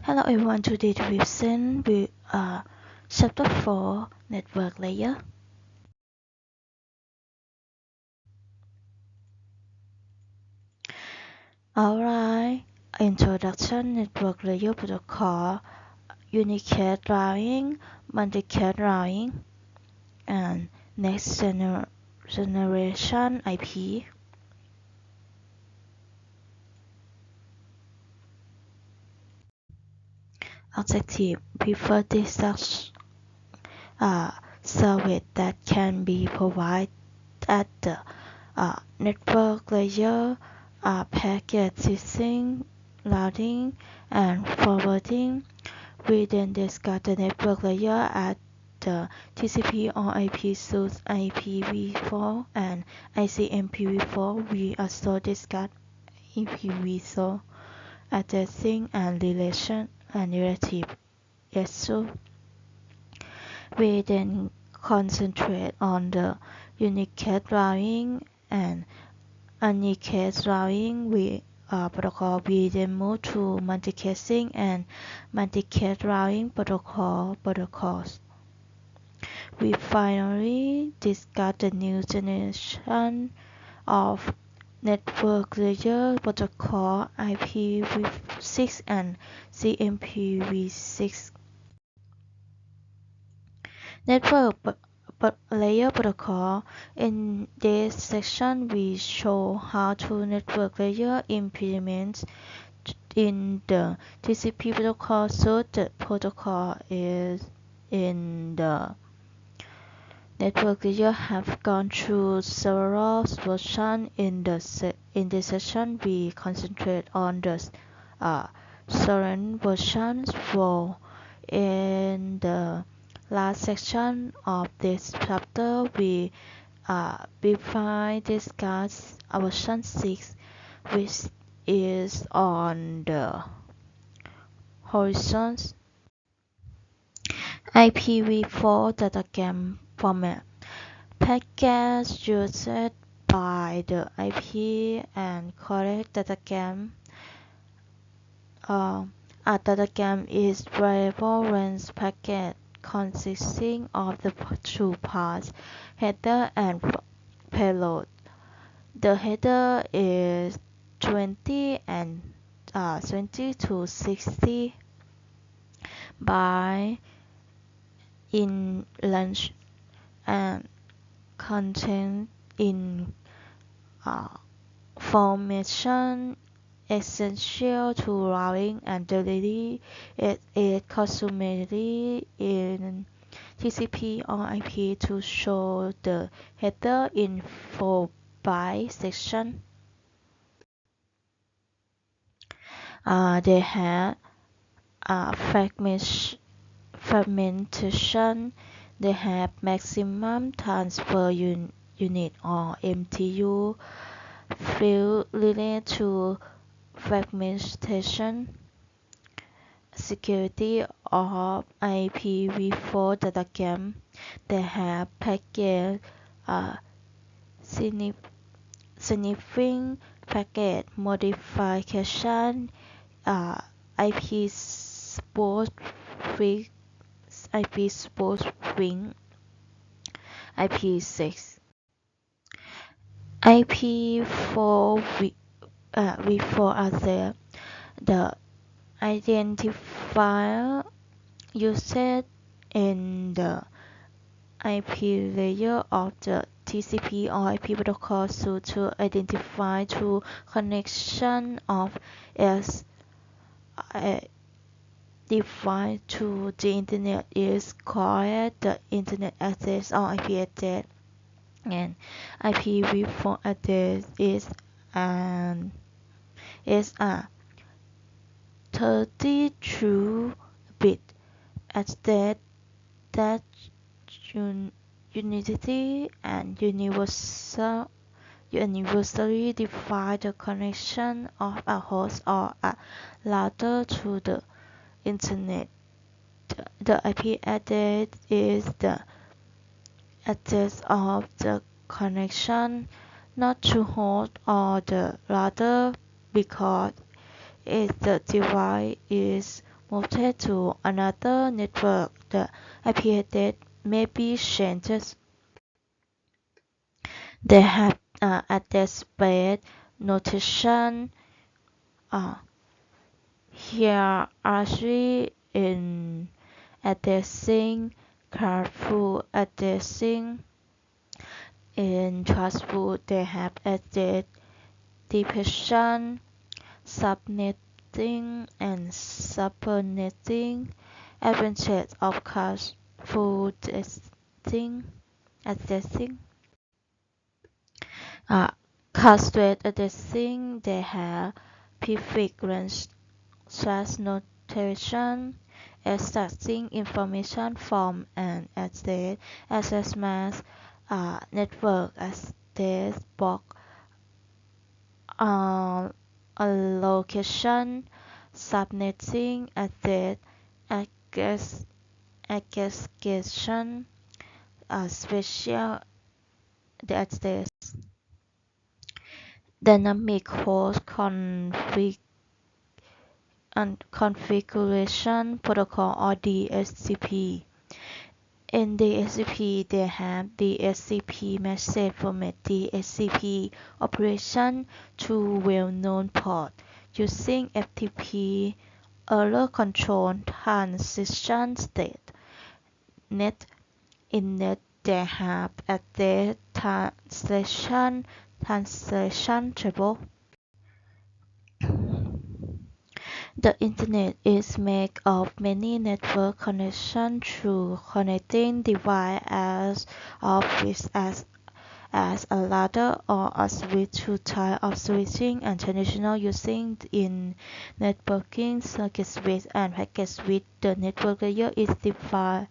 Hello everyone, today we listen with chapter 4 network layer. Alright, introduction network layer protocol, unicast routing, multicast routing, and next generation IP. Objective: prefer this service that can be provided at the network layer, packet switching, routing, and forwarding. We then discuss the network layer at the TCP or IP suite IPv4 and ICMPv4. We also discuss IPv4 addressing and relation and relative issues. We then concentrate on the unicast routing and unicast routing protocol. We then move to multicasting and multicast routing protocols. We finally discuss the new generation of network layer protocol IPv6 and CMPv6. Network layer protocol. In this section, we show how to network layer implements in the TCP protocol. So the protocol is in the network layer have gone through several versions. In this section, we concentrate on the current versions. For in the last section of this chapter, we briefly discuss version 6, which is on the horizon. IPv4 datagram format. Packets used by the IP and correct datagram. A datagram is variable length packet consisting of the two parts, header and payload. The header is 20 to 60 bytes in length and contains information essential to routing and delivery. It is customary in TCP or IP to show the header in 4 byte section. They have fragmentation. They have maximum transfer unit or MTU. Field related to fragmentation. Security of IPv4 datagram. They have packet sniffing, packet modification, IP spoofing, IP6. IP4 v4 are the identifier used in the IP layer of the TCP or IP protocol to identify two connection of S defined to the internet is called the internet address or IP address, and IPv4 address is a 32-bit address that uniquely and universally define the connection of a host or a router to the internet. The IP address is the address of the connection, not to host or the router, because if the device is moved to another network, the IP address may be changed. They have address-based notation, uh, hierarchy in addressing, careful addressing. In trustful, they have address depression, subnetting, and subnetting. Advantage of careful addressing. Uh, Castrate addressing, they have prefix range slash notation, extracting information from an address, access mask, network address box, allocation, subnetting, address aggregation, special address, dynamic host configuration protocol or DHCP. In DHCP, they have DHCP message format DHCP operation to well-known port using FTP error control transition state. Net in net they have address translation table. The Internet is made of many network connections through connecting devices of which as a ladder or a switch. Two types of switching and traditional using in networking: circuit switch and packet switch. The network layer is designed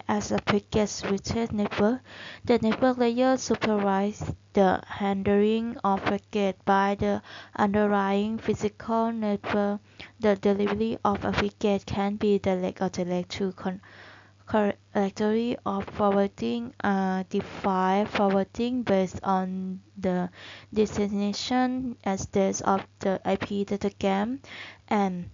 as a packet switched network. The network layer supervises the handling of packets by the underlying physical network. The delivery of a packet can be direct or direct to directory of forwarding, defined forwarding based on the destination address of the IP datagram, and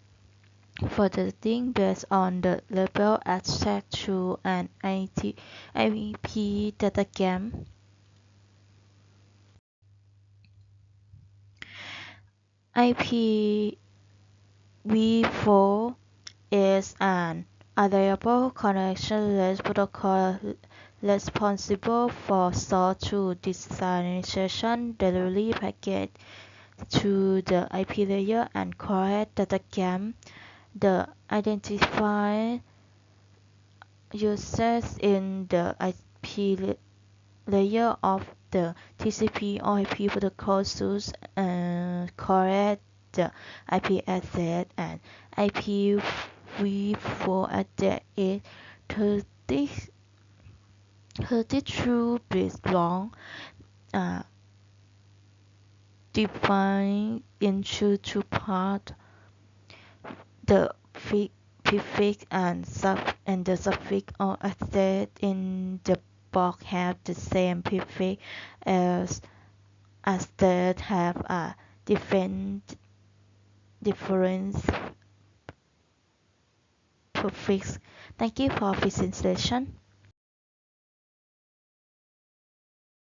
forwarding based on the label attached to an IP datagram. IPv4 is an available connection-less protocol responsible for source-to-destination delivery packets to the IP layer and correct datagram. The identifier uses in the IP layer of the TCP or IP protocol source correct the IP address, and IPv4 address is 32 bits long, divided into two parts. The prefix and the suffix or address in the box have the same prefix as that have a different prefix. Thank you for presentation.